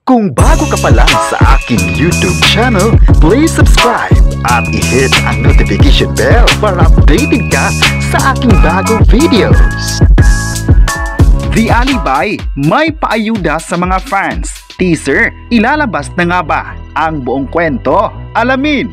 Kung bago ka pa lang sa aking YouTube channel, please subscribe at i-hit ang notification bell para updated ka sa aking bagong videos. The Alibay, may paayuda sa mga fans. Teaser, ilalabas na nga ba ang buong kwento? Alamin!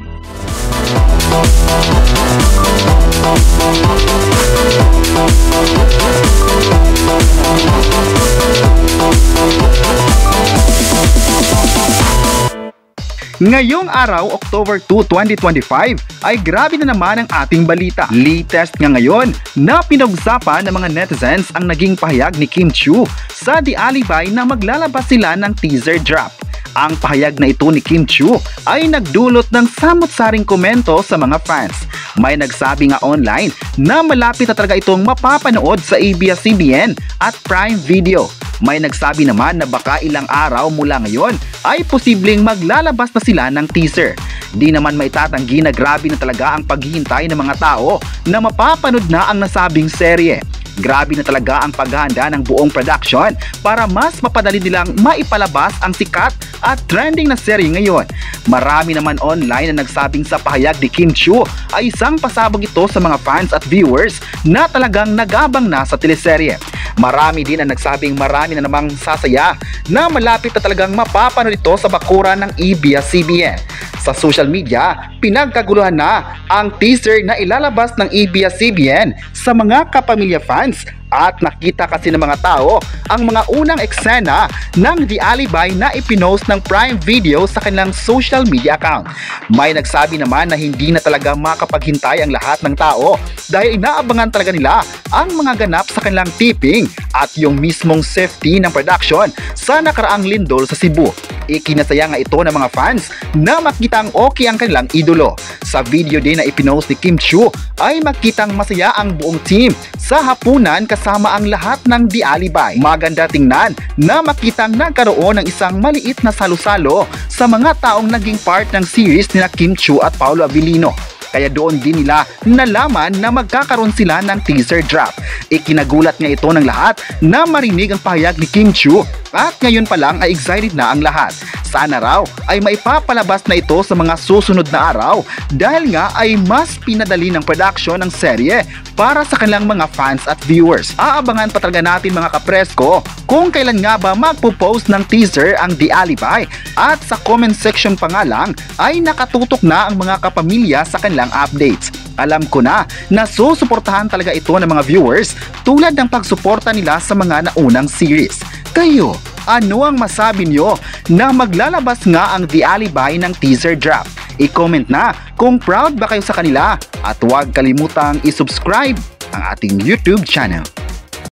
Ngayong araw, October 2, 2025, ay grabe na naman ang ating balita. Latest nga ngayon na pinag-usapan ng mga netizens ang naging pahayag ni Kim Chiu sa The Alibay na maglalabas sila ng teaser drop. Ang pahayag na ito ni Kim Chiu ay nagdulot ng samot-saring komento sa mga fans. May nagsabi nga online na malapit na talaga itong mapapanood sa ABS-CBN at Prime Video. May nagsabi naman na baka ilang araw mula ngayon ay posibleng maglalabas na sila ng teaser. Di naman may tatanggi na grabe na talaga ang paghihintay ng mga tao na mapapanood na ang nasabing serye. Grabe na talaga ang paghahanda ng buong production para mas mapadali nilang maipalabas ang sikat at trending na serye ngayon. Marami naman online na nagsabing sa pahayag ni Kim Chiu ay isang pasabog ito sa mga fans at viewers na talagang nagabang na sa teleserye. Marami din ang nagsabing marami na namang sasaya na malapit na talagang mapapanood ito sa bakuran ng ABS-CBN. Sa social media, pinagkaguluhan na ang teaser na ilalabas ng ABS-CBN sa mga kapamilya fans at nakita kasi ng mga tao ang mga unang eksena ng The Alibay na ipinost ng Prime Video sa kanilang social media account. May nagsabi naman na hindi na talaga makapaghintay ang lahat ng tao dahil inaabangan talaga nila ang mga ganap sa kanilang taping at yung mismong safety ng production sa nakaraang lindol sa Cebu. Ikinasaya nga ito ng mga fans na makitang okay ang kanilang idolo. Sa video din na ipinost ni Kim Chiu ay makitang masaya ang buong team sa hapunan kasama ang lahat ng The Alibay. Maganda tingnan na makitang nagkaroon ng isang maliit na salo-salo sa mga taong naging part ng series nila Kim Chiu at Paolo Abilino. Kaya doon din nila nalaman na magkakaroon sila ng teaser drop. Ikinagulat nga ito ng lahat na marinig ang pahayag ni Kim Chiu at ngayon pa lang ay excited na ang lahat. Sana raw ay maipapalabas na ito sa mga susunod na araw dahil nga ay mas pinadali ng production ng serye para sa kanilang mga fans at viewers. Aabangan pa talaga natin mga kapresko kung kailan nga ba magpo-post ng teaser ang The Alibay at sa comment section pa nga lang ay nakatutok na ang mga kapamilya sa kanilang updates. Alam ko na susuportahan talaga ito ng mga viewers tulad ng pagsuporta nila sa mga naunang series. Kayo, ano ang masabi nyo na maglalabas nga ang The Alibay ng teaser drop? I-comment na kung proud ba kayo sa kanila at huwag kalimutang i-subscribe ang ating YouTube channel.